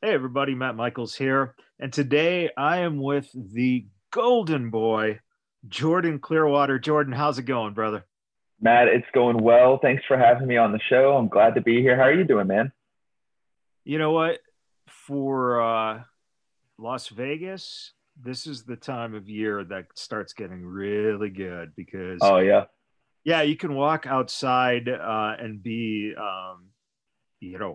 Hey everybody, Matt Michaels here, and today I am with the golden boy, Jordan Clearwater. Jordan, how's it going, brother? Matt, it's going well. Thanks for having me on the show. I'm glad to be here. How are you doing, man? You know what? For Las Vegas, this is the time of year that starts getting really good because, Oh, yeah. yeah, you can walk outside and be,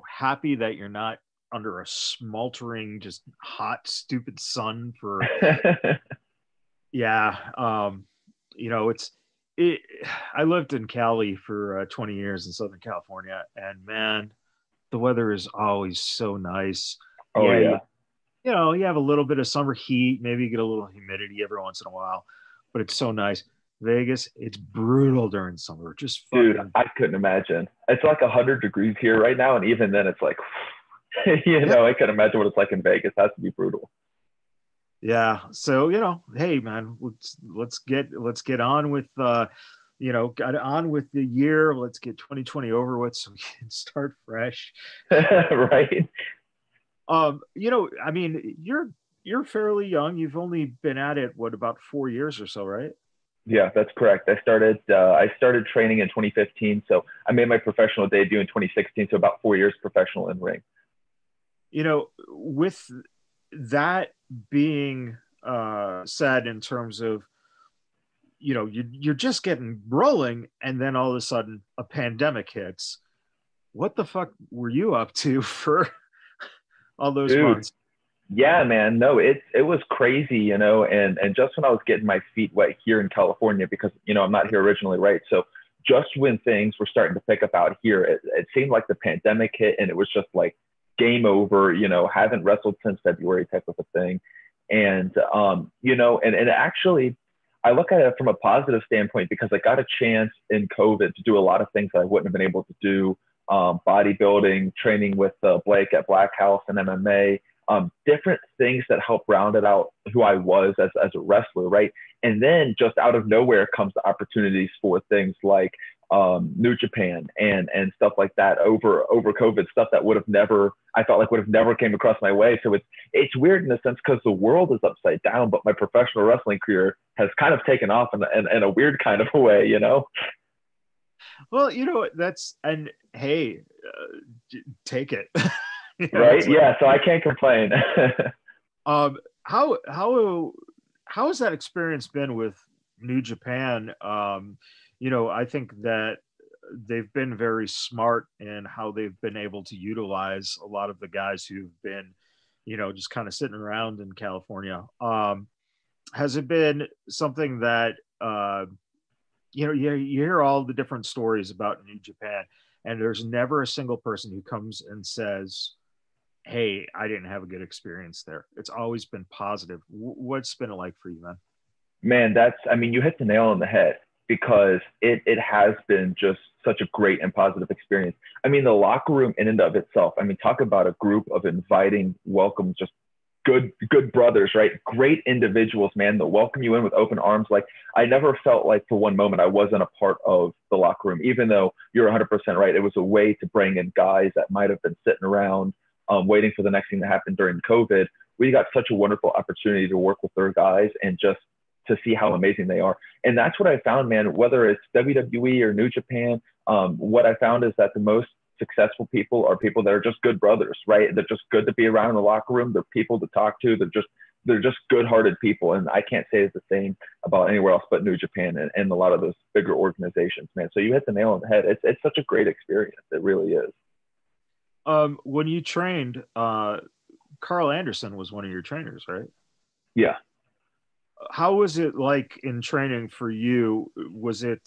happy that you're not under a smoldering, just hot, stupid sun for yeah. It's it. I lived in Cali for 20 years in Southern California, and man, the weather is always so nice. Oh, Yeah, yeah. you have a little bit of summer heat, maybe you get a little humidity every once in a while, but it's so nice. Vegas, it's brutal during summer. Just Dude, fucking I couldn't imagine. It's like 100 degrees here right now. And even then, it's like, yeah, I can imagine what it's like in Vegas. It has to be brutal. yeah. So hey man, let's get on with got on with the year. Let's get 2020 over with so we can start fresh. Right? I mean, you're fairly young. You've only been at it what about 4 years or so, right? Yeah, that's correct. I started training in 2015. So I made my professional debut in 2016. So about 4 years professional in ring. With that being said, in terms of you're just getting rolling, and then all of a sudden a pandemic hits. What the fuck were you up to for all those Dude, months? yeah, man. No, it was crazy, and just when I was getting my feet wet here in California, because I'm not here originally, right? So just when things were starting to pick up out here, it seemed like the pandemic hit, and it was just like game over. Haven't wrestled since February type of a thing, and and actually, I look at it from a positive standpoint because I got a chance in COVID to do a lot of things that I wouldn't have been able to do. Bodybuilding, training with Blake at Black House and MMA, different things that help round it out who I was as a wrestler, right? And then just out of nowhere comes the opportunities for things like New Japan and stuff like that over COVID, stuff that would have never, I felt like would have never came across my way. So it's weird in a sense because the world is upside down, but my professional wrestling career has kind of taken off in a weird kind of a way. Well, that's and hey, take it. It's Right? like Yeah. So I can't complain. um, how has that experience been with New Japan? I think that they've been very smart in how they've been able to utilize a lot of the guys who've been, just kind of sitting around in California. Has it been something that you hear all the different stories about New Japan, and there's never a single person who comes and says, "Hey, I didn't have a good experience there." It's always been positive. What's been it like for you, man? Man, I mean, you hit the nail on the head because it has been just such a great and positive experience. I mean, the locker room in and of itself, I mean, talk about a group of inviting, welcome, just good brothers, right? Great individuals, man, that welcome you in with open arms. Like, I never felt like for one moment I wasn't a part of the locker room, even though you're 100% right. It was a way to bring in guys that might have been sitting around waiting for the next thing to happen during COVID. We got such a wonderful opportunity to work with their guys and just to see how amazing they are. And that's what I found, man, whether it's WWE or New Japan, what I found is that the most successful people are people that are just good brothers, right? They're just good to be around in the locker room. They're people to talk to. They're just good-hearted people. And I can't say it's the same about anywhere else but New Japan and a lot of those bigger organizations, man. So you hit the nail on the head. It's such a great experience. It really is. When you trained, Carl Anderson was one of your trainers, right? Yeah. How was it like in training for you? Was it,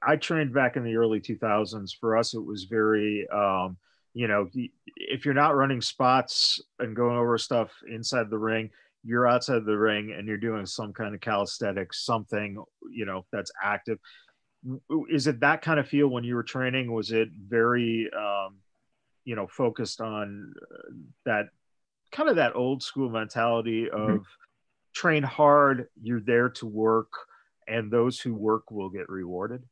I trained back in the early 2000s. For us, it was very, if you're not running spots and going over stuff inside the ring, you're outside the ring and you're doing some kind of calisthenics, something, that's active. Is it that kind of feel when you were training? Was it very, focused on that kind of that old school mentality Mhm. of train hard, you're there to work, and those who work will get rewarded?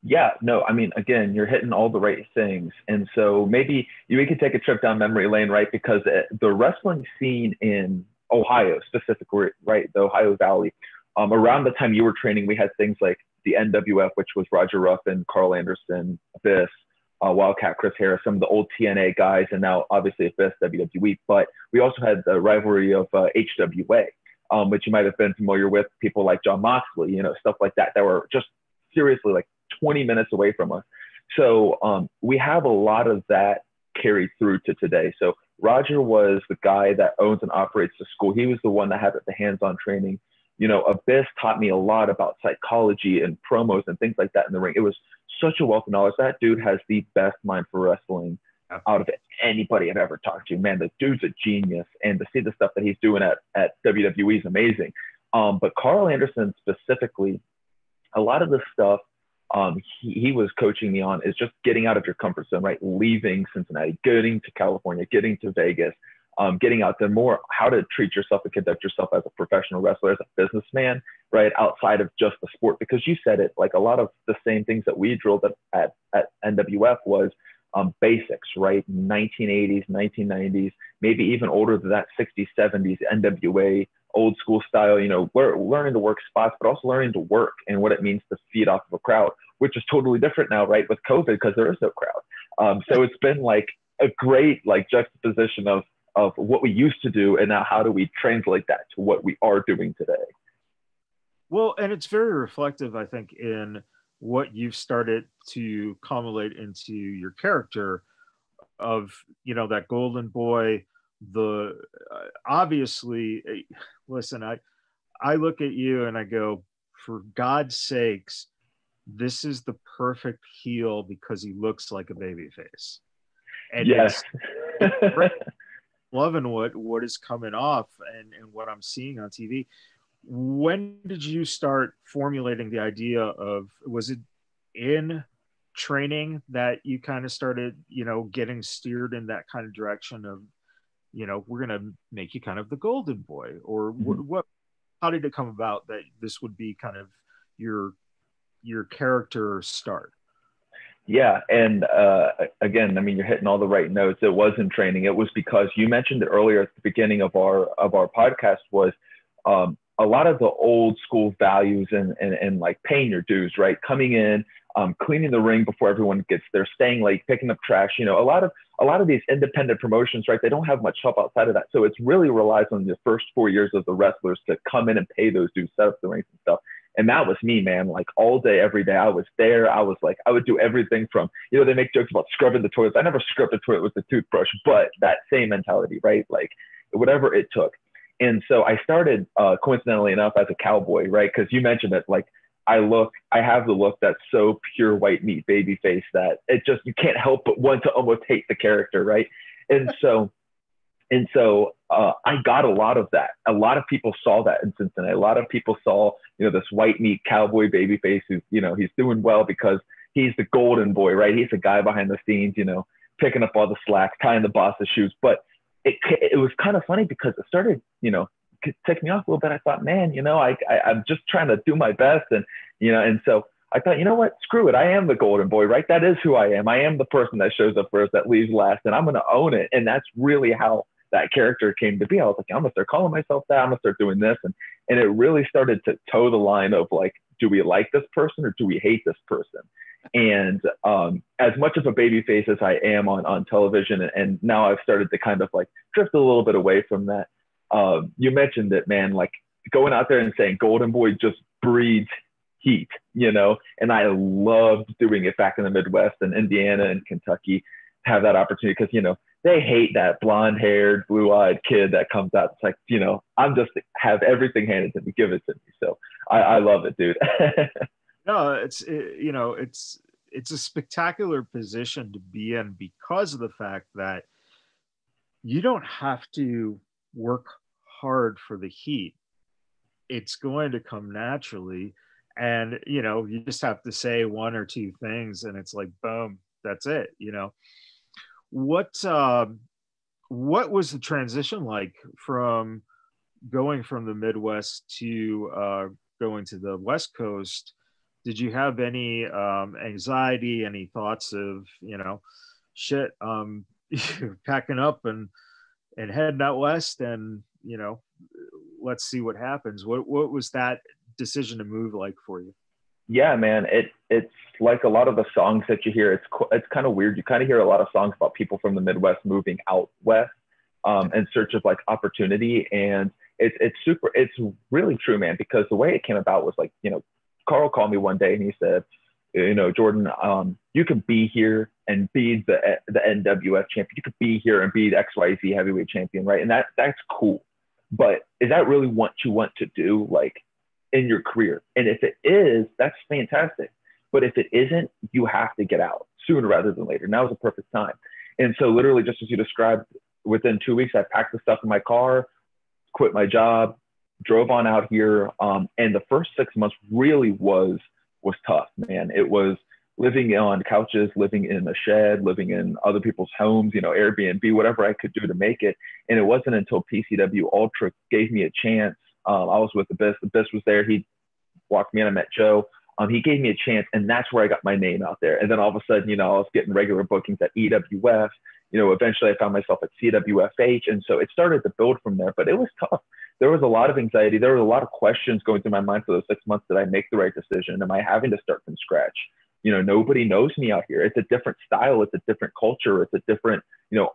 Yeah, no, I mean, again, you're hitting all the right things. And so maybe we could take a trip down memory lane, right? Because the wrestling scene in Ohio, specifically, right, the Ohio Valley, around the time you were training, we had things like the NWF, which was Roger Ruffin, Carl Anderson, Abyss, Wildcat, Chris Harris, some of the old TNA guys, and now obviously Abyss, WWE. But we also had the rivalry of HWA, which you might have been familiar with, people like John Moxley, stuff like that, that were just seriously like 20 minutes away from us. So we have a lot of that carried through to today. So Roger was the guy that owns and operates the school. He was the one that had the hands-on training. Abyss taught me a lot about psychology and promos and things like that in the ring. It was such a wealth of knowledge. That dude has the best mind for wrestling out of anybody I've ever talked to. Man, the dude's a genius. And to see the stuff that he's doing at WWE is amazing. But Carl Anderson specifically, a lot of the stuff he was coaching me on is just getting out of your comfort zone, right? Leaving Cincinnati, getting to California, getting to Vegas, getting out there more, how to treat yourself and conduct yourself as a professional wrestler, as a businessman, right? Outside of just the sport, because you said it, like a lot of the same things that we drilled at NWF was basics, right? 1980s, 1990s, maybe even older than that, 60s, 70s, NWA, old school style, we're learning to work spots, but also learning to work and what it means to feed off of a crowd, which is totally different now, right? With COVID, because there is no crowd. So it's been like a great like juxtaposition of what we used to do, and now how do we translate that to what we are doing today? Well, and it's very reflective, I think, in what you've started to culminate into your character of, that golden boy. The obviously, listen, I look at you and I go, for God's sakes, this is the perfect heel because he looks like a baby face. And yes. it's great. Loving what is coming off and what I'm seeing on TV. When did you start formulating the idea of, was it in training that you kind of started, getting steered in that kind of direction of, we're going to make you kind of the golden boy, or what, how did it come about that this would be kind of your character start? Yeah. And again, I mean, you're hitting all the right notes. It was in training. It was because you mentioned it earlier at the beginning of our podcast was a lot of the old school values and like paying your dues, right? Coming in, cleaning the ring before everyone gets there, staying late, picking up trash. A lot of these independent promotions, right? They don't have much help outside of that. So it's really relies on the first 4 years of the wrestlers to come in and pay those dues, set up the rings and stuff. And that was me, man. Like all day, every day, I was there. I was like, I would do everything from, they make jokes about scrubbing the toilets. I never scrubbed the toilet with the toothbrush, but that same mentality, right? Like whatever it took. And so I started, coincidentally enough, as a cowboy, right? Because you mentioned it, like I have the look that's so pure white meat baby face that it just, you can't help but want to almost hate the character, right? And so I got a lot of that. A lot of people saw that in Cincinnati. A lot of people saw, this white meat cowboy baby face who's, he's doing well because he's the golden boy, right? He's the guy behind the scenes, picking up all the slack, tying the boss's shoes. But it was kind of funny because it started, take me off a little bit. I thought, man, I'm just trying to do my best. And so I thought, you know what, screw it. I am the golden boy, right? That is who I am. I am the person that shows up first, that leaves last, and I'm going to own it. And that's really how that character came to be. I was like, I'm going to start calling myself that. I'm going to start doing this. And it really started to toe the line of like, do we like this person or do we hate this person? And as much of a baby face as I am on television, and now I've started to kind of like drift a little bit away from that. You mentioned it, man, like going out there and saying golden boy just breeds heat, and I loved doing it back in the Midwest and Indiana and Kentucky, have that opportunity because, they hate that blonde haired, blue eyed kid that comes out. It's like, I'm just have everything handed to me, give it to me. So I love it, dude. No, it's a spectacular position to be in because of the fact that you don't have to work hard for the heat. It's going to come naturally. And, you just have to say one or two things and it's like, boom, that's it. What was the transition like from going from the Midwest to going to the West Coast? did you have any anxiety, any thoughts of, shit, packing up and heading out west, and let's see what happens? What was that decision to move like for you? Yeah, man, it's like a lot of the songs that you hear. It's kind of weird. You kind of hear a lot of songs about people from the Midwest moving out west, in search of like opportunity, and it's really true, man. Because the way it came about was like, Carl called me one day and he said, Jordan, you could be here and be the NWF champion. You could be here and be the XYZ heavyweight champion, right? And that's cool. But is that really what you want to do, like, in your career? And if it is, that's fantastic. But if it isn't, you have to get out sooner rather than later. Now is the perfect time. And so literally, just as you described, within 2 weeks, I packed the stuff in my car, quit my job, drove on out here. And the first 6 months really was tough, man. It was living on couches, living in a shed, living in other people's homes, Airbnb, whatever I could do to make it. And it wasn't until PCW Ultra gave me a chance. I was with the Biss. The Biss was there. He walked me in. I met Joe. He gave me a chance, and that's where I got my name out there. And then all of a sudden, I was getting regular bookings at EWF. Eventually I found myself at CWFH. And so it started to build from there, but it was tough. There was a lot of anxiety. There were a lot of questions going through my mind for those 6 months. Did I make the right decision? Am I having to start from scratch? Nobody knows me out here. It's a different style. It's a different culture. It's a different,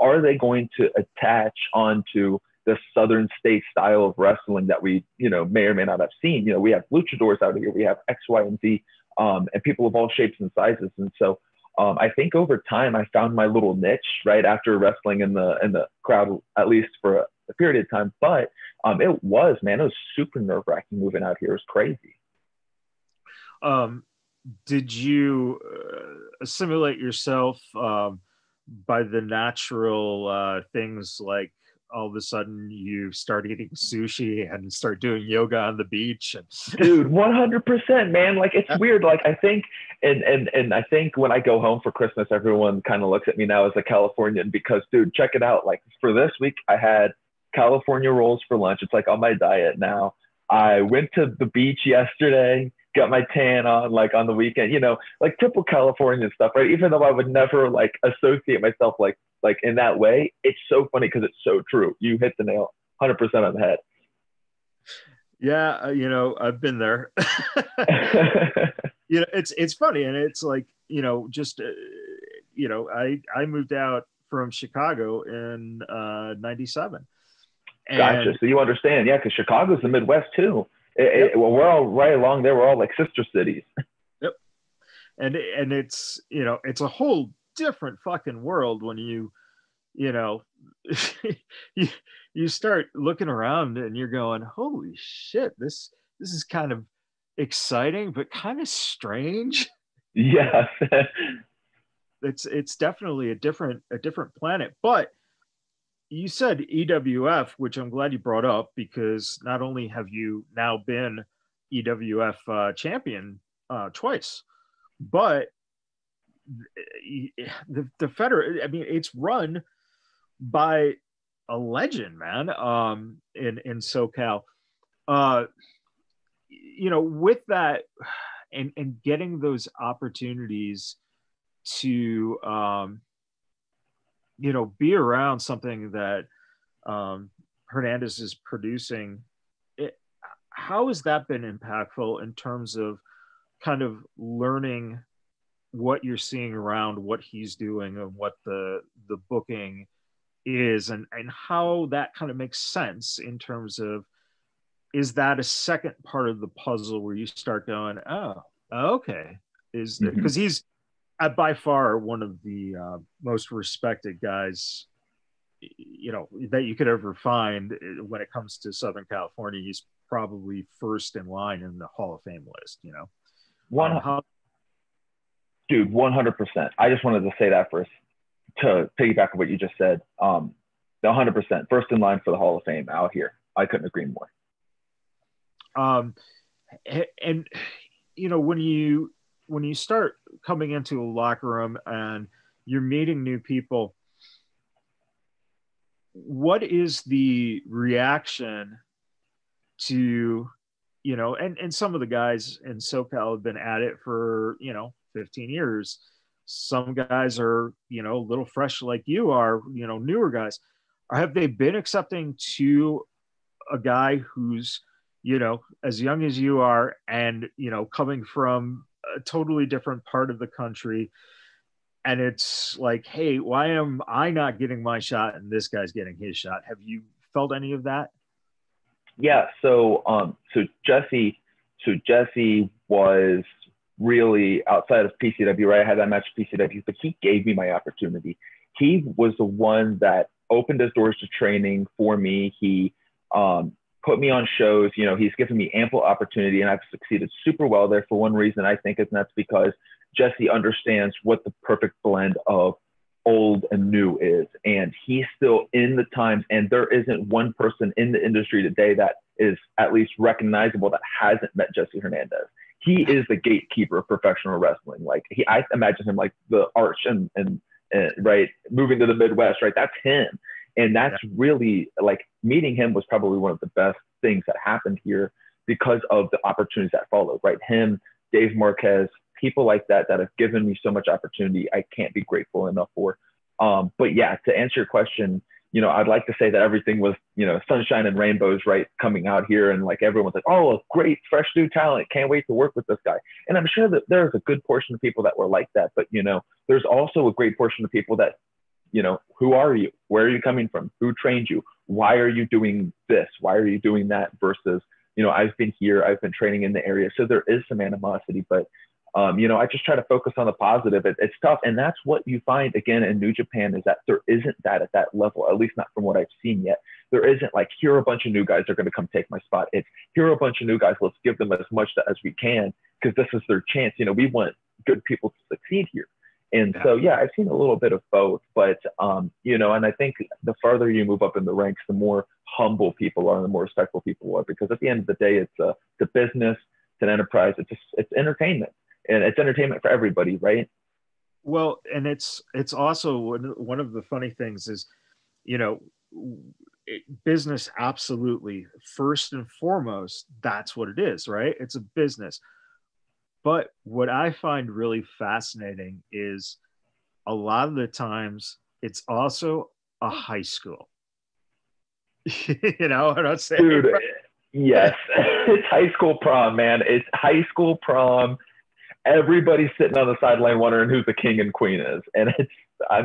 are they going to attach onto the Southern state style of wrestling that we, may or may not have seen? We have luchadors out here. We have X, Y, and Z, and people of all shapes and sizes. And so I think over time, I found my little niche right after wrestling in the crowd, at least for a period of time. But it was super nerve-wracking moving out here. It was crazy. Did you assimilate yourself by the natural things, like all of a sudden you start eating sushi and start doing yoga on the beach? Dude, 100%, man. Like, it's weird. Like, I think, and I think when I go home for Christmas, everyone kind of looks at me now as a Californian because, dude, check it out. Like, for this week, I had California rolls for lunch. It's like on my diet now. I went to the beach yesterday, got my tan on, like, on the weekend, like typical California stuff, right? Even though I would never like associate myself like in that way. It's so funny because it's so true. You hit the nail 100% on the head. Yeah, I've been there. It's funny, and it's like, just I moved out from Chicago in '97. Gotcha. So you understand, yeah, because Chicago's the Midwest too. Well, we're all right along there. We're all like sister cities. Yep. And it's it's a whole different fucking world when you you start looking around and you're going, holy shit, this is kind of exciting but kind of strange. Yes. It's definitely a different planet. But you said EWF, which I'm glad you brought up, because not only have you now been EWF champion twice, but the federation, I mean, it's run by a legend, man, in SoCal. With that, and getting those opportunities to be around something that Hernandez is producing, how has that been impactful in terms of kind of learning what you're seeing around what he's doing and what the booking is, and how that kind of makes sense in terms of, is that a second part of the puzzle where you start going, oh, okay, is there, because he's by far one of the most respected guys that you could ever find when it comes to Southern California. He's probably first in line in the Hall of Fame list. Dude, 100%. I just wanted to say that first to piggyback on what you just said. 100% first in line for the Hall of Fame out here. I couldn't agree more. And when you start coming into a locker room and you're meeting new people, what is the reaction to and some of the guys in SoCal have been at it for, 15 years. Some guys are, a little fresh like you are, newer guys. Or have they been accepting to a guy who's, as young as you are and, coming from a totally different part of the country? And it's like, hey, why am I not getting my shot and this guy's getting his shot? Have you felt any of that? Yeah. So Jesse was really outside of PCW, right? I had that match at PCW, but he gave me my opportunity. He was the one that opened his doors to training for me. He put me on shows. He's given me ample opportunity, and I've succeeded super well there for one reason, I think, and that's because Jesse understands what the perfect blend of old and new is. And he's still in the times, and there isn't one person in the industry today that is at least recognizable that hasn't met Jesse Hernandez. He is the gatekeeper of professional wrestling. Like I imagine him like the arch and right, moving to the Midwest, right? That's him. And that's really, like, meeting him was probably one of the best things that happened here because of the opportunities that followed, right? Him, Dave Marquez, people like that have given me so much opportunity I can't be grateful enough for. But yeah, to answer your question, I'd like to say that everything was, sunshine and rainbows, right, coming out here. And like everyone's like, oh, great, fresh new talent. Can't wait to work with this guy. And I'm sure that there's a good portion of people that were like that. But, there's also a great portion of people that, who are you? Where are you coming from? Who trained you? Why are you doing this? Why are you doing that? Versus, I've been here, I've been training in the area. So there is some animosity, but I just try to focus on the positive. It's tough. And that's what you find again in New Japan, is that there isn't that at that level, at least not from what I've seen yet. There isn't like, here are a bunch of new guys that are going to come take my spot. It's, here are a bunch of new guys. Let's give them as much as we can, because this is their chance. We want good people to succeed here. And so, yeah, I've seen a little bit of both, but, and I think the farther you move up in the ranks, the more humble people are and the more respectful people are, because at the end of the day, it's a business, it's an enterprise, it's entertainment. And it's entertainment for everybody, right? Well, and it's also one of the funny things is, business, absolutely. First and foremost, that's what it is, right? It's a business. But what I find really fascinating is a lot of the times it's also a high school. What I'm saying? Dude, yes. It's high school prom, man. It's high school prom. Everybody's sitting on the sideline wondering who the king and queen is. And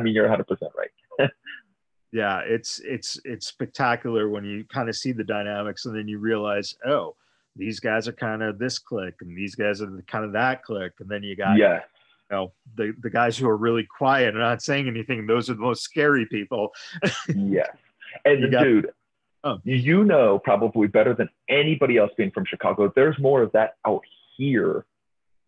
you're 100% right. Yeah, it's spectacular when you kind of see the dynamics, and then you realize, oh, these guys are kind of this clique and these guys are kind of that clique. And then you got, the guys who are really quiet and not saying anything. Those are the most scary people. Yeah. And dude, probably better than anybody else being from Chicago, there's more of that out here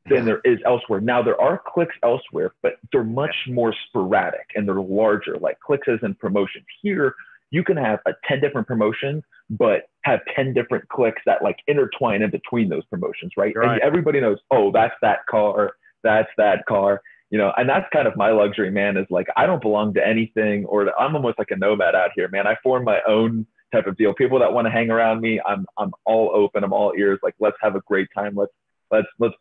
than there is elsewhere. Now, there are cliques elsewhere, but they're much more sporadic and they're larger, like cliques as in promotions. Here, you can have 10 different promotions, but have 10 different cliques that like intertwine in between those promotions, right? And everybody knows, oh, that's that car, that's that car, and that's kind of my luxury, man, is like, I don't belong to anything, or I'm almost like a nomad out here, man. I form my own type of deal. People that want to hang around me, I'm all open, I'm all ears, like, let's have a great time. Let's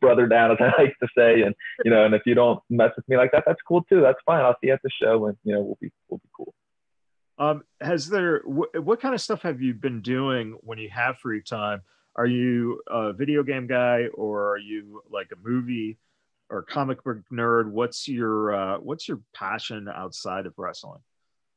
brother down, as I like to say. And, and if you don't mess with me like that, that's cool too. That's fine. I'll see you at the show, and, we'll be cool. What kind of stuff have you been doing when you have free time? Are you a video game guy, or are you like a movie or comic book nerd? What's your passion outside of wrestling?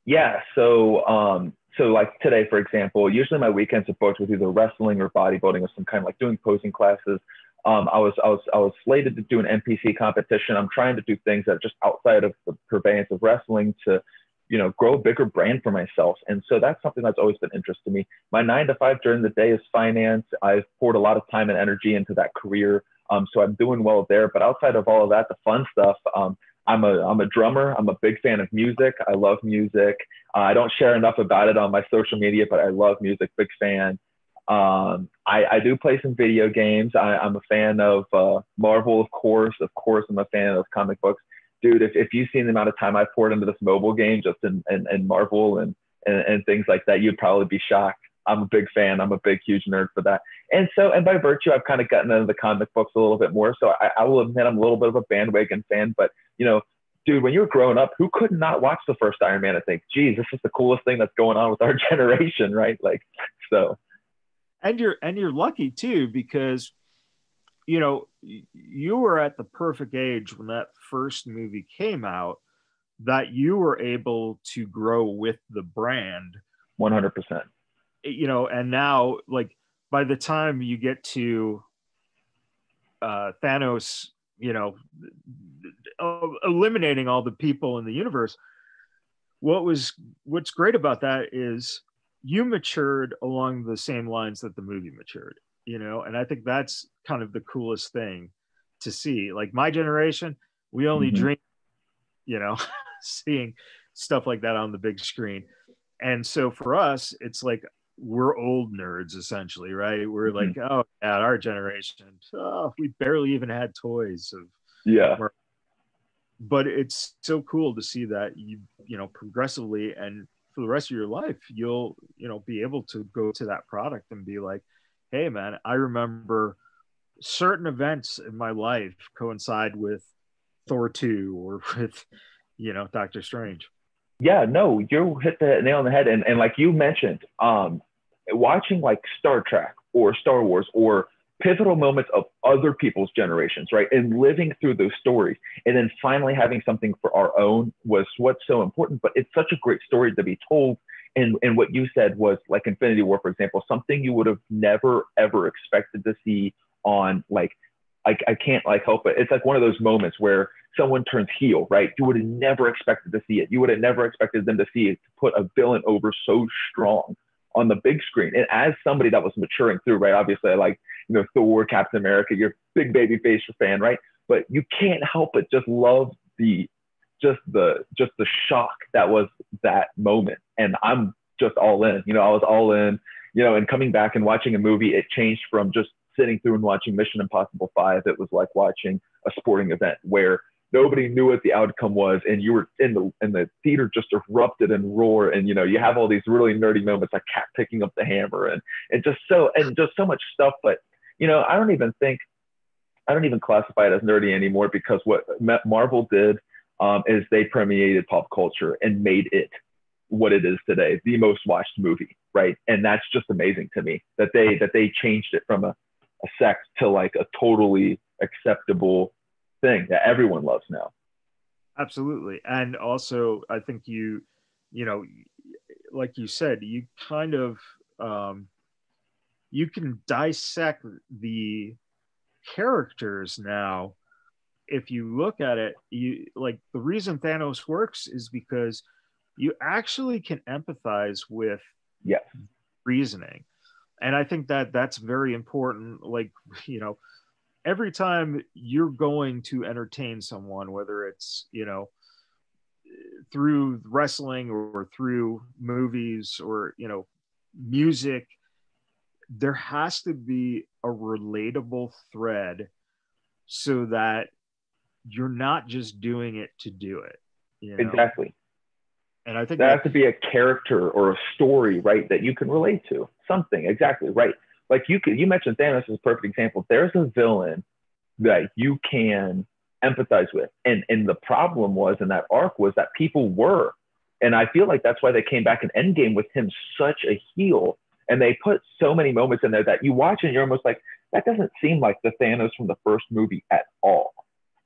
Yeah. So like today, for example, usually my weekends are booked with either wrestling or bodybuilding of some kind, like doing posing classes. I was slated to do an NPC competition. I'm trying to do things that are just outside of the purveyance of wrestling to, grow a bigger brand for myself. And so that's something that's always been interesting to me. My 9 to 5 during the day is finance. I've poured a lot of time and energy into that career. So I'm doing well there. But outside of all of that, the fun stuff, I'm a drummer. I'm a big fan of music. I love music. I don't share enough about it on my social media, but I love music, big fan. I do play some video games. I'm a fan of Marvel, of course. I'm a fan of comic books. Dude, if you've seen the amount of time I poured into this mobile game just in Marvel and things like that, you'd probably be shocked. I'm a big fan. I'm a big, huge nerd for that. And so, and by virtue, I've kind of gotten into the comic books a little bit more. So I will admit I'm a little bit of a bandwagon fan, but you know, dude, when you were growing up, who could not watch the first Iron Man and think, geez, this is the coolest thing that's going on with our generation, right? Like, so. And you're lucky too, because you know, you were at the perfect age when that first movie came out, that you were able to grow with the brand. 100%. You know, and now, like, by the time you get to Thanos, you know, eliminating all the people in the universe, what's great about that is you matured along the same lines that the movie matured, you know, and I think that's kind of the coolest thing to see. Like my generation, we only dream, you know, seeing stuff like that on the big screen. And so for us, it's like we're old nerds essentially, right? We're like, oh, at our generation, we barely even had toys of, yeah. But it's so cool to see that you know, progressively and for the rest of your life, you'll, you know, be able to go to that product and be like, hey man, I remember certain events in my life coincide with Thor 2 or with, you know, Doctor Strange. Yeah, no, you hit the nail on the head. And like you mentioned, watching like Star Trek or Star Wars or pivotal moments of other people's generations, right? And living through those stories and then finally having something for our own was what's so important. But it's such a great story to be told. And what you said was like Infinity War, for example, something you would have never, ever expected to see on like, I can't like help it. It's like one of those moments where someone turns heel, right? You would have never expected to see it. You would have never expected them to see it, to put a villain over so strong on the big screen. And as somebody that was maturing through, right? Obviously, I like, you know, Thor, Captain America, you're a big baby face fan, right? But you can't help but just love the shock that was that moment. And I'm just all in, you know, I was all in, you know, and coming back and watching a movie, it changed from just sitting through and watching Mission Impossible 5. It was like watching a sporting event where nobody knew what the outcome was, and you were in the theater just erupted and roar, and you know, you have all these really nerdy moments like Cat picking up the hammer and just so much stuff. But you know, I don't even classify it as nerdy anymore, because what Marvel did is they permeated pop culture and made it what it is today, the most watched movie, right? And that's just amazing to me that they changed it from a sect to like a totally acceptable thing that everyone loves now. Absolutely. And also I think you know, like you said, you kind of you can dissect the characters now. If you look at it, you like, the reason Thanos works is because you actually can empathize with reasoning. And I think that that's very important. Like, you know, every time you're going to entertain someone, whether it's, you know, through wrestling or through movies or, you know, music, there has to be a relatable thread so that you're not just doing it to do it. You know? Exactly. And I think there has to be a character or a story, right, that you can relate to. Something, exactly, right. Like you mentioned Thanos is a perfect example. There's a villain that you can empathize with. And the problem was in that arc was that people were. And I feel like that's why they came back in Endgame with him such a heel. And they put so many moments in there that you watch and you're almost like, that doesn't seem like the Thanos from the first movie at all.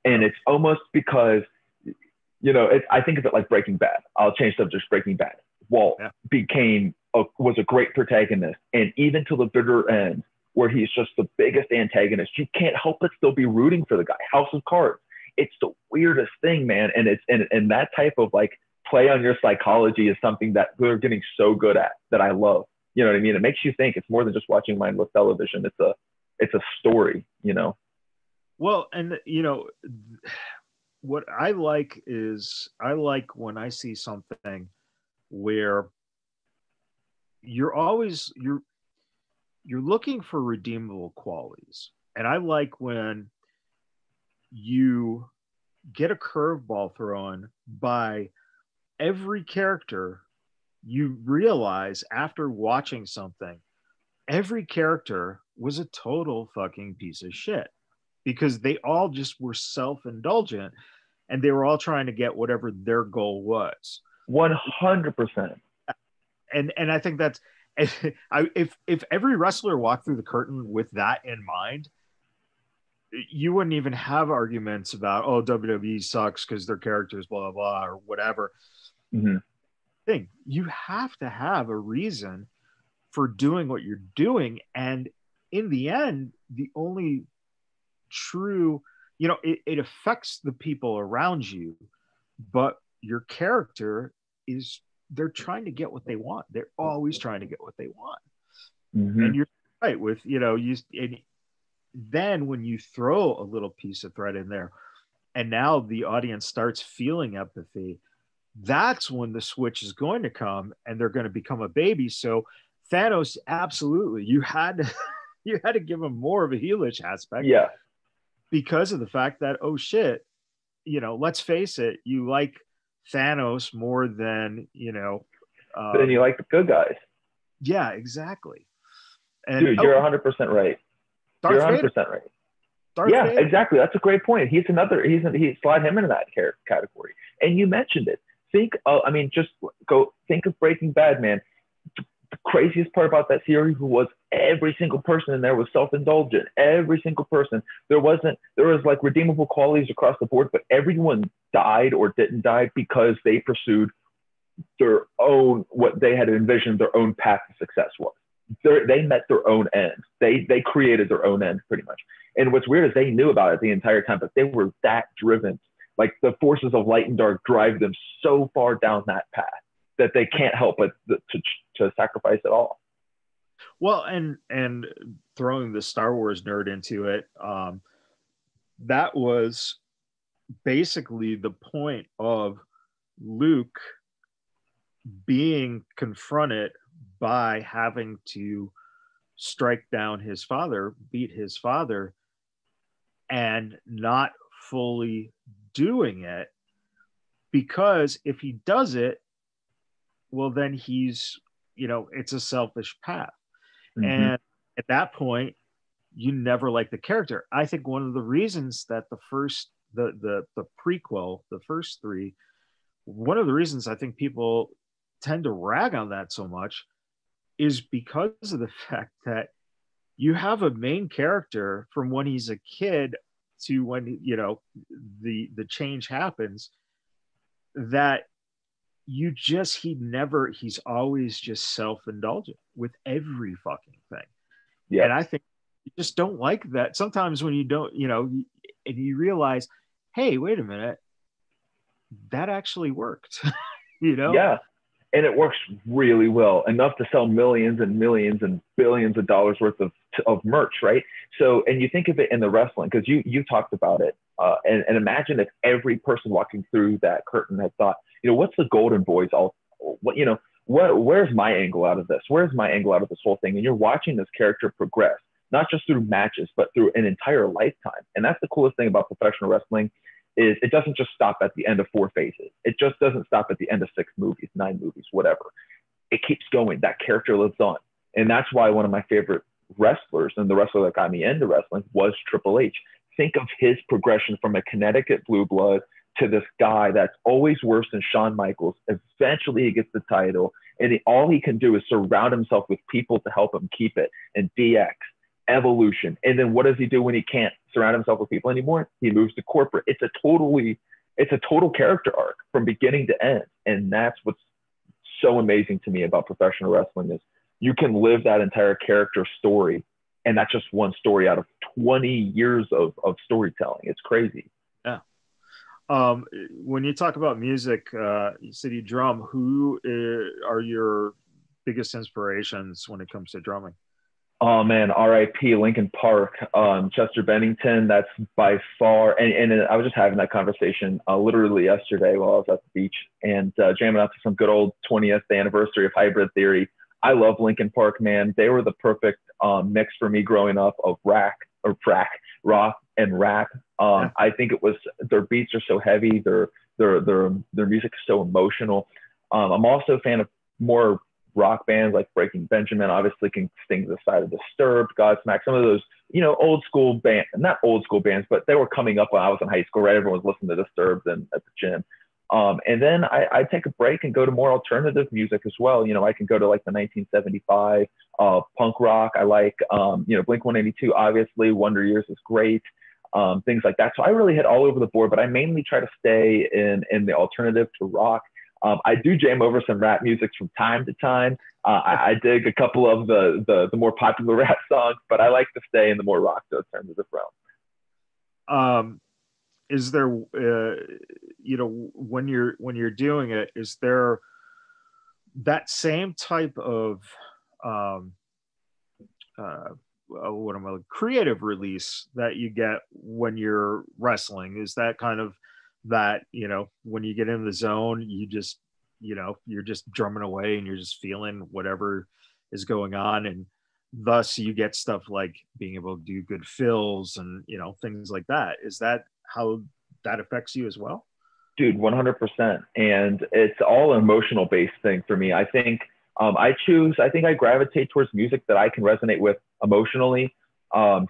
And it's almost because, you know, I think of it like Breaking Bad. I'll change subjects. Breaking Bad. Walt was a great protagonist, and even to the bitter end, where he's just the biggest antagonist, you can't help but still be rooting for the guy. House of Cards. It's the weirdest thing, man, and it's and that type of like play on your psychology is something that we're getting so good at that I love. You know what I mean? It makes you think. It's more than just watching mindless television. It's a story. You know. Well, and you know. What I like is when I see something where you're looking for redeemable qualities. And I like when you get a curveball thrown by every character. You realize after watching something, every character was a total fucking piece of shit, because they all just were self-indulgent, and they were all trying to get whatever their goal was. 100%. And I think that's, if every wrestler walked through the curtain with that in mind, you wouldn't even have arguments about, oh, WWE sucks because their characters blah blah blah or whatever. Mm-hmm. Thing, you have to have a reason for doing what you're doing, and in the end, the only true, it affects the people around you, but your character is, they're trying to get what they want. They're always trying to get what they want. Mm-hmm. And you're right with, and then when you throw a little piece of thread in there, and now the audience starts feeling empathy, that's when the switch is going to come, and they're going to become a baby. So Thanos, absolutely, you had to give him more of a heelish aspect. Yeah. Because of the fact that, oh shit, let's face it, you like Thanos more than, then you like the good guys. Yeah, exactly. And dude, you're 100% right. You're 100% right. Yeah, Vader. Exactly. That's a great point. He slide him into that category. And you mentioned it. Just go think of Breaking Bad, man. The craziest part about that series was every single person in there was self-indulgent. Every single person. There was like redeemable qualities across the board, but everyone died or didn't die because they pursued their own, what they had envisioned their own path to success was. They met their own end. They created their own end pretty much. And what's weird is they knew about it the entire time, but they were that driven. Like the forces of light and dark drive them so far down that path that they can't help but to sacrifice it all. Well, and throwing the Star Wars nerd into it, that was basically the point of Luke being confronted by having to strike down his father, beat his father, and not fully doing it, because if he does it, well, then he's, it's a selfish path. Mm-hmm. And at that point, you never like the character. I think one of the reasons that the prequel, the first three, one of the reasons I think people tend to rag on that so much is because of the fact that you have a main character from when he's a kid to when, the change happens, that he's always just self-indulgent with every fucking thing. Yeah. And I think you just don't like that. Sometimes when you don't, and you realize, hey, wait a minute, that actually worked, Yeah. And it works really well, enough to sell millions and millions and billions of dollars worth of merch, right? So, and you think of it in the wrestling, because you talked about it, and imagine if every person walking through that curtain had thought, what's the Golden Boys? Where's my angle out of this? Where's my angle out of this whole thing? And you're watching this character progress, not just through matches, but through an entire lifetime. And that's the coolest thing about professional wrestling. Is it doesn't just stop at the end of 4 phases. It just doesn't stop at the end of 6 movies, 9 movies, whatever. It keeps going. That character lives on. And that's why one of my favorite wrestlers, and the wrestler that got me into wrestling, was Triple H. Think of his progression from a Connecticut blue blood to this guy that's always worse than Shawn Michaels. Eventually he gets the title, and all he can do is surround himself with people to help him keep it. And DX, evolution. And then what does he do when he can't surround himself with people anymore? He moves to corporate. It's a total character arc from beginning to end. And that's what's so amazing to me about professional wrestling, is you can live that entire character story, and that's just one story out of 20 years of storytelling. It's crazy. Yeah. When you talk about music, you said you drum. Who are your biggest inspirations when it comes to drumming? Oh man, R.I.P. Linkin Park, Chester Bennington. That's by far, and I was just having that conversation literally yesterday while I was at the beach and jamming out to some good old 20th anniversary of Hybrid Theory. I love Linkin Park, man. They were the perfect mix for me growing up of rock and rap. I think it was, their beats are so heavy, their music is so emotional. I'm also a fan of more rock bands like Breaking Benjamin, obviously can sing the side of Disturbed, Godsmack, some of those, you know, old school bands, not old school bands, but they were coming up when I was in high school, right? Everyone was listening to Disturbed and at the gym. And then I take a break and go to more alternative music as well. You know, I can go to like the 1975 punk rock. I like, you know, Blink-182, obviously. Wonder Years is great. Things like that. So I really hit all over the board, but I mainly try to stay in the alternative to rock. I do jam over some rap music from time to time. I dig a couple of the more popular rap songs, but I like to stay in the more rock to alternative realm. Is there, you know, when you're doing it, is there that same type of creative release that you get when you're wrestling? Is that kind of that, you know, when you get in the zone, you just, you know, you're just drumming away and you're just feeling whatever is going on, and thus you get stuff like being able to do good fills and, you know, things like that? Is that how that affects you as well? Dude, 100%. And it's all an emotional based thing for me. I think I gravitate towards music that I can resonate with emotionally.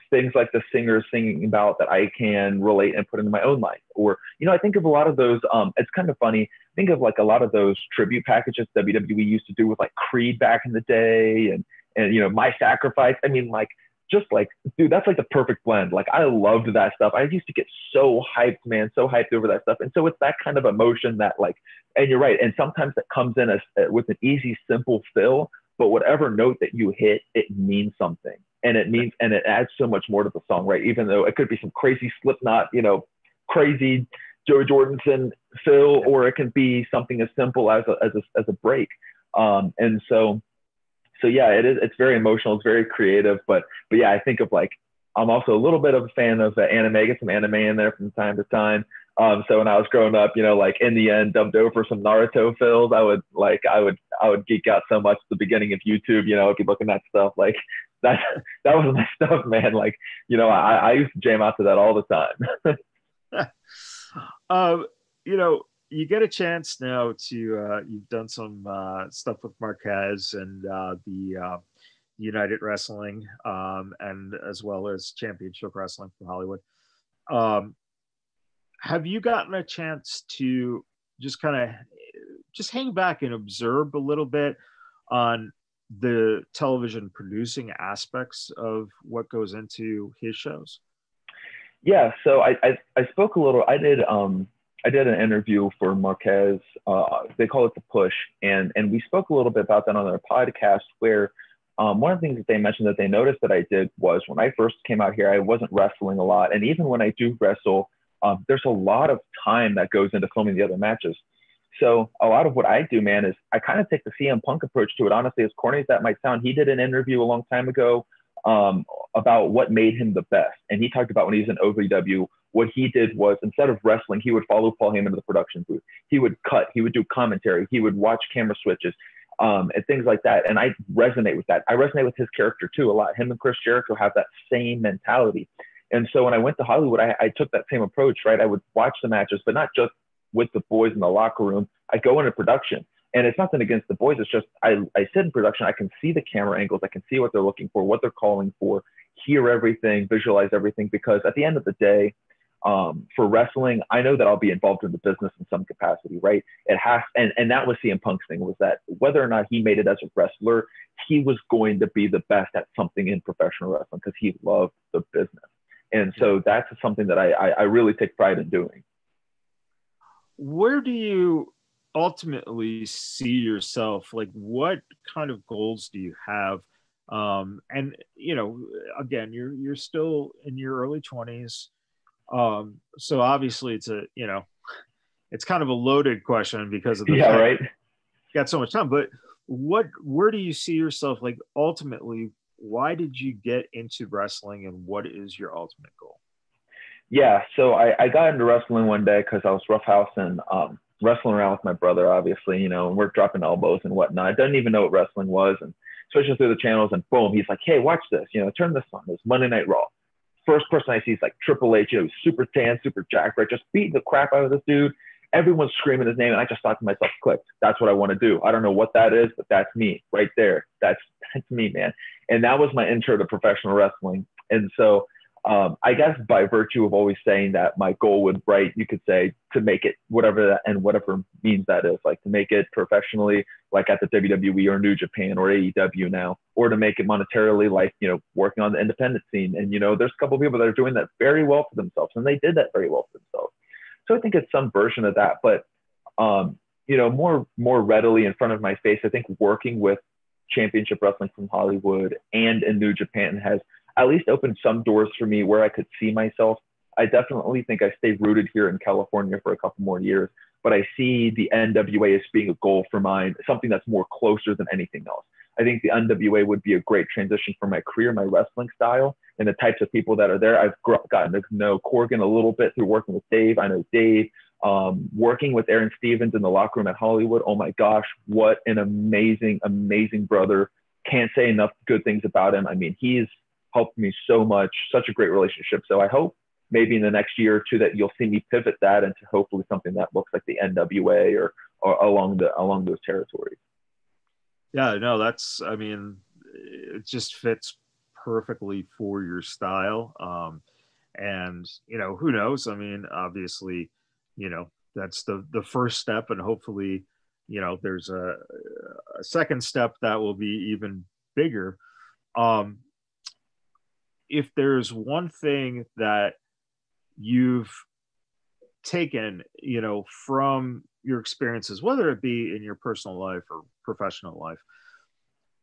Things like the singer singing about that I can relate and put into my own life. Or, you know, I think of a lot of those, it's kind of funny. Think of like a lot of those tribute packages WWE used to do with like Creed back in the day and, you know, My Sacrifice. I mean, like, just like, dude, that's like the perfect blend. Like, I loved that stuff. I used to get so hyped, man, so hyped over that stuff. And so it's that kind of emotion that, like, and you're right. And sometimes it comes in as with an easy, simple fill, but whatever note that you hit, it means something. And it adds so much more to the song, right? Even though it could be some crazy Slipknot, you know, crazy Joe Jordanson fill, or it can be something as simple as a break. And so yeah, it's very emotional. It's very creative, but yeah, I think of like, I'm also a little bit of a fan of anime, get some anime in there from time to time. So when I was growing up, you know, like in the end, dumped over some Naruto fills. I would geek out so much at the beginning of YouTube, you know, if you look at that stuff, like that was my stuff, man. Like, you know, I used to jam out to that all the time. You know, you get a chance now to, you've done some stuff with Marquez and the United Wrestling, and as well as Championship Wrestling from Hollywood. Have you gotten a chance to just kind of just hang back and observe a little bit on the television producing aspects of what goes into his shows? Yeah, so I spoke a little. I did an interview for Marquez. They call it The Push, and we spoke a little bit about that on their podcast, where one of the things that they mentioned that they noticed that I did was when I first came out here, I wasn't wrestling a lot. And even when I do wrestle, there's a lot of time that goes into filming the other matches. So a lot of what I do, man, is I kind of take the CM Punk approach to it. Honestly, as corny as that might sound, he did an interview a long time ago about what made him the best. And he talked about when he was in OVW, what he did was, instead of wrestling, he would follow Paul Heyman to the production booth. He would cut, he would do commentary, he would watch camera switches, and things like that. And I resonate with that. I resonate with his character too a lot. Him and Chris Jericho have that same mentality. And so when I went to Hollywood, I took that same approach, right? I would watch the matches, but not just with the boys in the locker room. I go into production. And it's nothing against the boys. It's just I sit in production. I can see the camera angles. I can see what they're looking for, what they're calling for, hear everything, visualize everything. Because at the end of the day, for wrestling, I know that I'll be involved in the business in some capacity, right? It has, and that was CM Punk's thing, was that whether or not he made it as a wrestler, he was going to be the best at something in professional wrestling because he loved the business. And so that's something that I really take pride in doing. Where do you ultimately see yourself? Like, what kind of goals do you have? And, you know, again, you're still in your early 20s. So obviously it's it's kind of a loaded question because of the fact right. Got so much time, but where do you see yourself? Like, ultimately, why did you get into wrestling and what is your ultimate goal? Yeah. So I got into wrestling one day because I was roughhousing, wrestling around with my brother, obviously, you know, and we're dropping elbows and whatnot. I didn't even know what wrestling was, and switching through the channels, and boom, he's like, "Hey, watch this, you know, turn this on. It's Monday Night Raw." First person I see is like Triple H, you know, super tan, super jacked, right? Just beating the crap out of this dude. everyone's screaming his name. And I just thought to myself, click, that's what I want to do. I don't know what that is, but that's me right there. That's me, man. And that was my intro to professional wrestling. And so I guess by virtue of always saying that, my goal would, right, you could say, to make it whatever that, and whatever means that is, like to make it professionally, like at the WWE or New Japan or AEW now, or to make it monetarily, like, you know, working on the independent scene. And, you know, there's a couple of people that are doing that very well for themselves, and they did that very well for themselves. So I think it's some version of that, but, you know, more readily in front of my face, I think working with Championship Wrestling from Hollywood and in New Japan has at least opened some doors for me where I could see myself. I definitely think I stay rooted here in California for a couple more years, but I see the NWA as being a goal for mine, something that's more closer than anything else. I think the NWA would be a great transition for my career, my wrestling style, and the types of people that are there. I've gotten to know Corgan a little bit through working with Dave. I know Dave, working with Aaron Stevens in the locker room at Hollywood. Oh my gosh, what an amazing, amazing brother. Can't say enough good things about him. I mean, he's helped me so much, such a great relationship. So I hope maybe in the next year or two that you'll see me pivot that into hopefully something that looks like the NWA or along those territories. Yeah, no, that's, I mean, it just fits perfectly for your style. And, you know, who knows? I mean, obviously, you know, that's the first step, and hopefully, you know, there's a second step that will be even bigger. If there's one thing that you've taken, you know, from your experiences, whether it be in your personal life or professional life,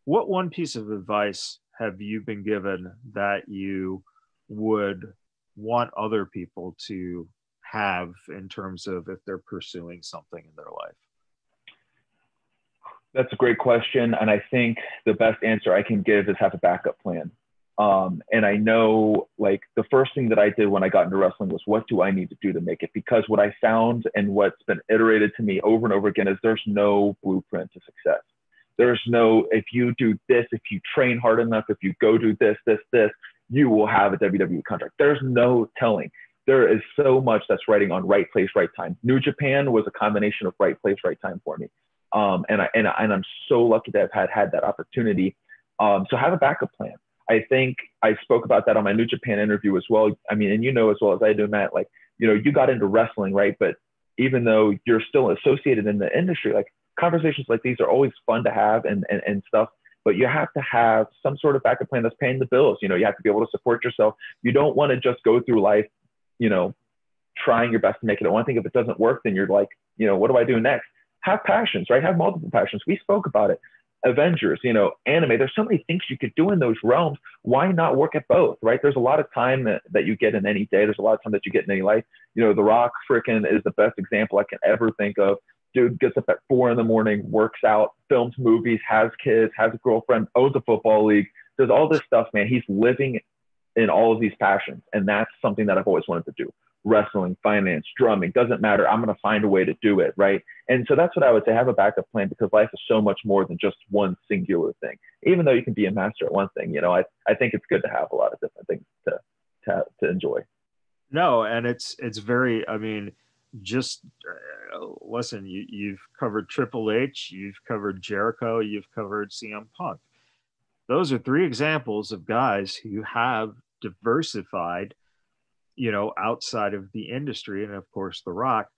what one piece of advice have you been given that you would want other people to have in terms of if they're pursuing something in their life? That's a great question. And I think the best answer I can give is have a backup plan. And I know, like, the first thing that I did when I got into wrestling was, what do I need to do to make it? Because what I found and what's been iterated to me over and over again is there's no blueprint to success. There's no, if you do this, if you train hard enough, if you go do this, you will have a WWE contract. There's no telling. There is so much that's writing on right place, right time. New Japan was a combination of right place, right time for me. And I'm so lucky to have had that opportunity. So have a backup plan. I think I spoke about that on my New Japan interview as well. I mean, and you know as well as I do, Matt, like, you know, you got into wrestling, right? But even though you're still associated in the industry, like, conversations like these are always fun to have and stuff, but you have to have some sort of backup plan that's paying the bills. You know, you have to be able to support yourself. You don't want to just go through life, you know, trying your best to make it. One thing, if it doesn't work, then you're like, you know, what do I do next? Have passions, right? Have multiple passions. We spoke about it. Avengers, you know, anime. There's so many things you could do in those realms. Why not work at both, right? There's a lot of time that you get in any day. There's a lot of time that you get in any life. You know, The Rock frickin' is the best example I can ever think of. Dude gets up at 4 a.m, works out, films movies, has kids, has a girlfriend, owns a football league, does all this stuff, man. He's living in all of these passions. And that's something that I've always wanted to do. Wrestling, finance, drumming, doesn't matter. I'm going to find a way to do it, right? And so that's what I would say, have a backup plan, because life is so much more than just one singular thing. Even though you can be a master at one thing, you know, I think it's good to have a lot of different things to enjoy. No, and it's very, I mean, just listen, you've covered Triple H, you've covered Jericho, you've covered CM Punk. Those are 3 examples of guys who have diversified, you know, outside of the industry, and of course The Rock,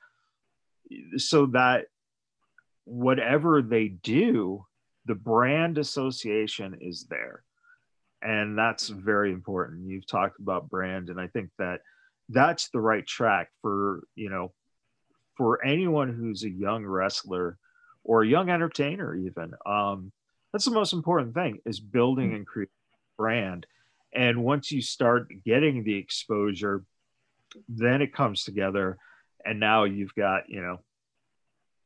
so that whatever they do, the brand association is there. And that's very important. You've talked about brand, and I think that that's the right track for, you know, for anyone who's a young wrestler or a young entertainer even. That's the most important thing, is building and creating a brand. And once you start getting the exposure, then it comes together, and now you've got, you know,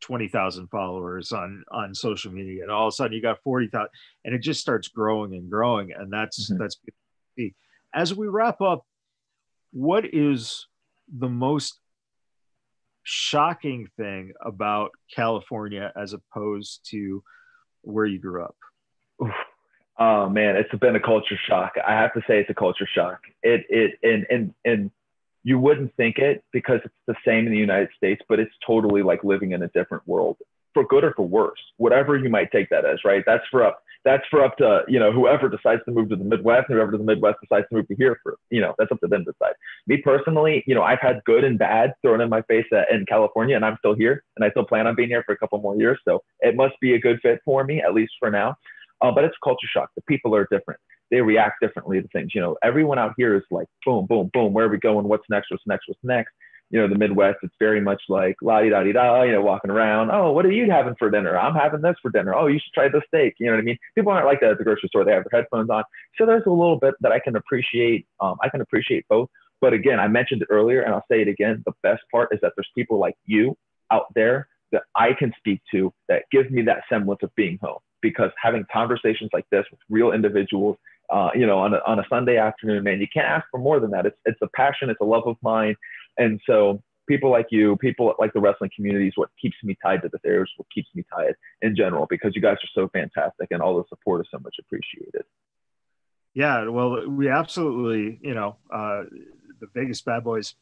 20,000 followers on social media, and all of a sudden you got 40,000, and it just starts growing and growing. And that's beautiful. As we wrap up, what is the most shocking thing about California as opposed to where you grew up? Oh man, it's been a culture shock. I have to say it's a culture shock. And you wouldn't think it because it's the same in the United States, but it's totally like living in a different world, for good or for worse, whatever you might take that as, right? That's for up to, you know, whoever decides to move to the Midwest, whoever to the Midwest decides to move to here, for, you know, that's up to them to decide. Me personally, you know, I've had good and bad thrown in my face in California, and I'm still here, and I still plan on being here for a couple more years. So it must be a good fit for me, at least for now. But it's culture shock. The people are different. They react differently to things. You know, everyone out here is like, boom, boom, boom. Where are we going? What's next? What's next? What's next? You know, the Midwest, it's very much like la-di-da-di-da, you know, walking around. Oh, what are you having for dinner? I'm having this for dinner. Oh, you should try this steak. You know what I mean? People aren't like that at the grocery store. They have their headphones on. So there's a little bit that I can appreciate. I can appreciate both. But again, I mentioned it earlier, and I'll say it again. The best part is that there's people like you out there that I can speak to that gives me that semblance of being home. Because having conversations like this with real individuals, you know, on a Sunday afternoon, man, you can't ask for more than that. It's a passion, it's a love of mine, and so people like you, people like the wrestling community is what keeps me tied to this area, is what keeps me tied in general, because you guys are so fantastic and all the support is so much appreciated. Yeah, well, we absolutely, you know, the Vegas Badboyz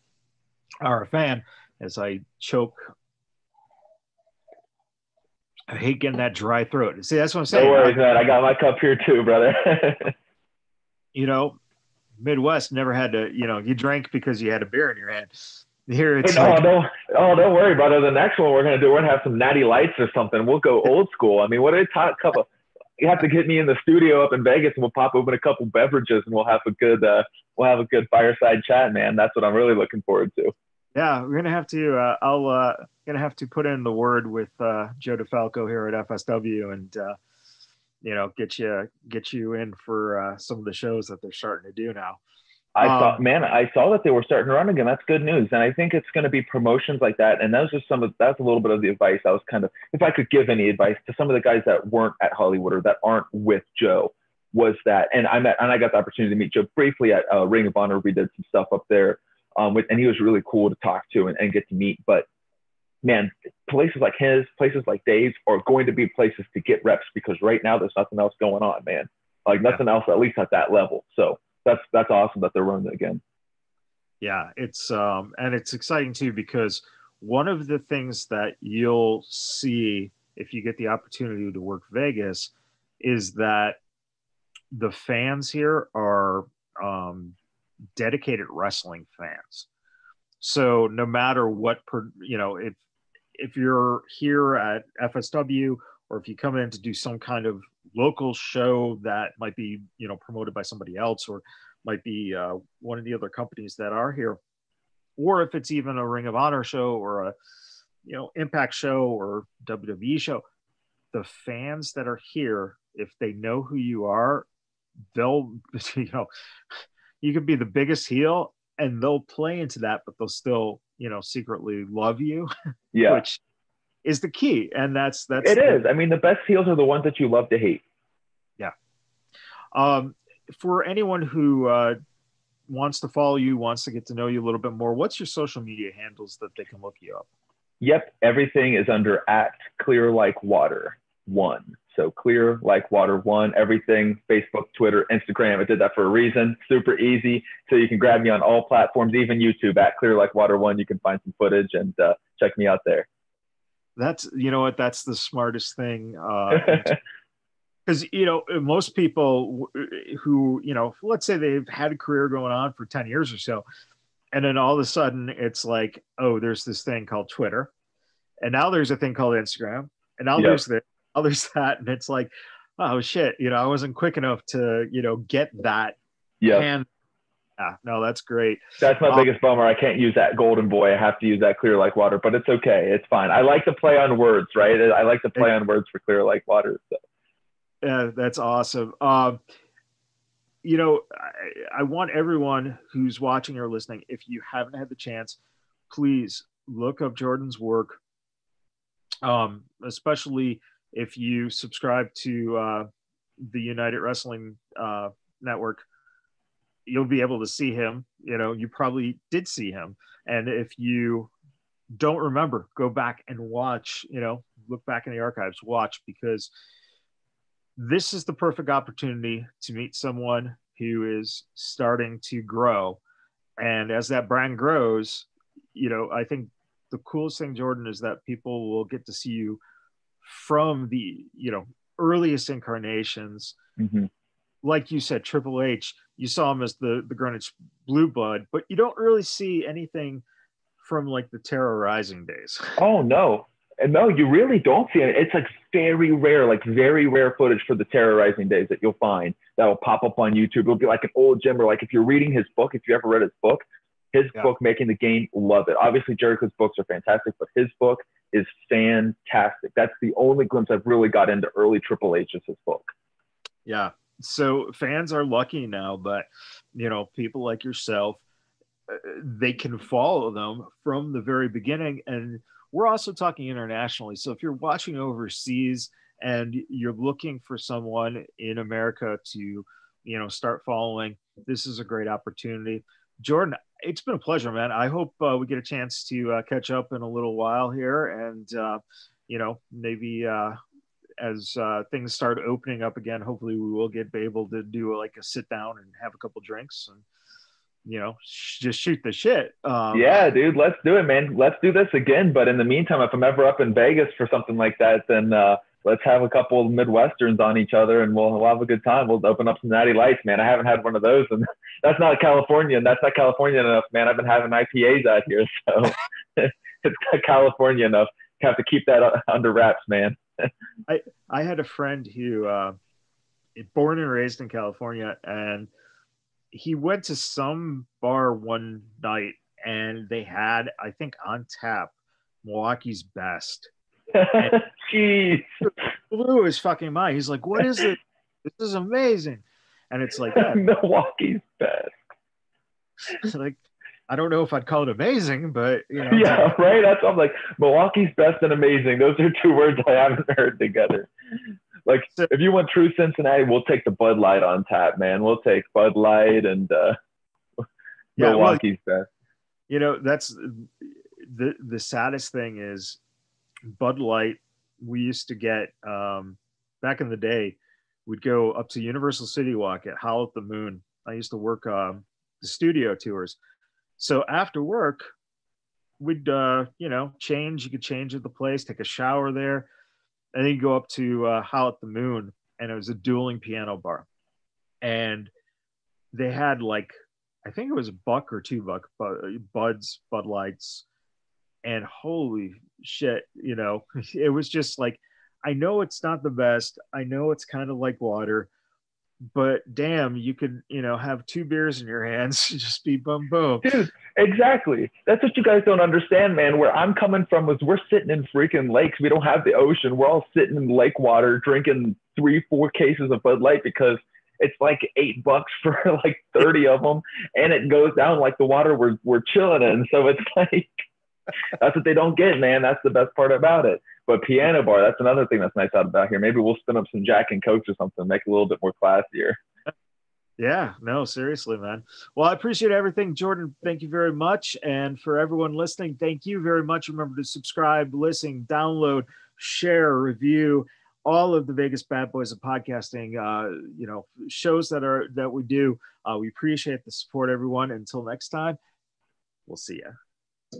are a fan. As I choke, I hate getting that dry throat. See, that's what I'm saying. No worries, man. I got my cup here too, brother. You know, Midwest never had to, you know, you drank because you had a beer in your hand. Here it's don't worry, brother. The next one we're gonna do, we're gonna have some natty lights or something. We'll go old school. I mean, what a cup of. You have to get me in the studio up in Vegas, and we'll pop open a couple beverages, and we'll have a good fireside chat, man. That's what I'm really looking forward to. Yeah, we're gonna have to. Gonna have to put in the word with Joe Defalco here at FSW, and you know, get you in for some of the shows that they're starting to do now. I saw that they were starting to run again. That's good news, and I think it's going to be promotions like that. And that's a little bit of the advice I was kind of, if I could give any advice to some of the guys that weren't at Hollywood or that aren't with Joe, was that. And I got the opportunity to meet Joe briefly at Ring of Honor. We did some stuff up there, and he was really cool to talk to and get to meet. But man, places like his, places like Dave's are going to be places to get reps, because right now there's nothing else going on, man. Like nothing else, at least at that level. So that's awesome that they're running it again. Yeah, it's and it's exciting too, because one of the things that you'll see if you get the opportunity to work Vegas is that the fans here are dedicated wrestling fans. So no matter what, you know, if you're here at FSW, or if you come in to do some kind of local show that might be, you know, promoted by somebody else, or might be one of the other companies that are here, or if it's even a Ring of Honor show or a, you know, Impact show or WWE show, the fans that are here, if they know who you are, they'll, you know, you could be the biggest heel and they'll play into that, but they'll still, you know, secretly love you. Yeah. Which is the key. And that's it is. I mean, the best heels are the ones that you love to hate. Yeah. For anyone who wants to follow you, wants to get to know you a little bit more, what's your social media handles that they can look you up? Yep. Everything is under @ClearLikeWater1. So Clear Like Water 1, everything, Facebook, Twitter, Instagram. I did that for a reason. Super easy. So you can grab me on all platforms, even YouTube @ClearLikeWater1. You can find some footage and check me out there. That's, you know what, that's the smartest thing. Because, you know, most people who, you know, let's say they've had a career going on for 10 years or so, and then all of a sudden it's like, oh, there's this thing called Twitter, and now there's a thing called Instagram, and now there's this, there's that, and it's like, oh shit, you know, I wasn't quick enough to, you know, get that. Yeah, no, that's great. That's my biggest bummer. I can't use that Golden Boy. I have to use that Clear Like Water, but it's okay. It's fine. I like to play on words, right? I like to play on words for Clear Like Water. So. Yeah, that's awesome. You know, I want everyone who's watching or listening, if you haven't had the chance, please look up Jordan's work, especially if you subscribe to the United Wrestling Network. You'll be able to see him. You know, you probably did see him. And if you don't remember, go back and watch, you know, look back in the archives, watch, because this is the perfect opportunity to meet someone who is starting to grow And as that brand grows, I think the coolest thing, Jordan, is that people will get to see you from the, earliest incarnations. Mm-hmm. Like you said, Triple H, you saw him as the Greenwich Blue Blood, but you don't really see anything from like the Terror Rising days. Oh no. And no, you really don't see it. It's like very rare footage for the terrorizing days that you'll find that will pop up on YouTube. It'll be like an old gym, or like if you're reading his book, if you ever read his book, Making the Game, love it. Obviously, Jericho's books are fantastic, but his book is fantastic. That's the only glimpse I've really got into early Triple H is his book. Yeah. So fans are lucky now, but people like yourself, they can follow them from the very beginning. And we're also talking internationally. So if you're watching overseas and you're looking for someone in America to, start following, this is a great opportunity. Jordan, it's been a pleasure, man. I hope we get a chance to catch up in a little while here, and maybe as things start opening up again, hopefully we will be able to do like a sit down and have a couple drinks and just shoot the shit. Yeah, dude, let's do it, man. Let's do this again. But in the meantime, if I'm ever up in Vegas for something like that, then let's have a couple of Midwesterns on each other, and we'll have a good time. We'll open up some Natty Lights, man. I haven't had one of those, and that's not Californian. That's not Californian enough, man. I've been having IPAs out here, so it's not California enough. You have to keep that under wraps, man. I had a friend who born and raised in California, and he went to some bar one night and they had, I think, on tap Milwaukee's Best. Jeez. Blew his fucking mind. He's like, what is it? This is amazing. And it's like, yeah, Milwaukee's Best. Like, I don't know if I'd call it amazing, but yeah, right. That's what I'm like. Milwaukee's Best and amazing. Those are two words I haven't heard together. Like, if you want true Cincinnati, we'll take the Bud Light on tap, man. We'll take Bud Light and Milwaukee's Best. That's the saddest thing is Bud Light. We used to get back in the day, we'd go up to Universal CityWalk at Howl at the Moon. I used to work the studio tours. So after work, we'd change. You could change at the place, take a shower there. And then you go up to Howl at the Moon, and it was a dueling piano bar. And they had like, I think it was $1 or $2 Bud Lights. And holy shit, it was just like, I know it's not the best. I know it's kind of like water, but damn, you could, have 2 beers in your hands, just be boom, boom. Dude, exactly. That's what you guys don't understand, man. Where I'm coming from is we're sitting in freaking lakes. We don't have the ocean. We're all sitting in lake water, drinking 3-4 cases of Bud Light because it's like $8 for like 30 of them. And it goes down like the water we're chilling in. So it's like, that's what they don't get, man. That's the best part about it. But piano bar, that's another thing that's nice out about here. Maybe we'll spin up some Jack and Cokes or something, make it a little bit more classier. Yeah, no, seriously, man. Well, I appreciate everything, Jordan. Thank you very much. And for everyone listening, thank you very much. Remember to subscribe, listen, download, share, review all of the Vegas Badboyz of Podcasting, shows that we do. We appreciate the support, everyone. Until next time, we'll see ya.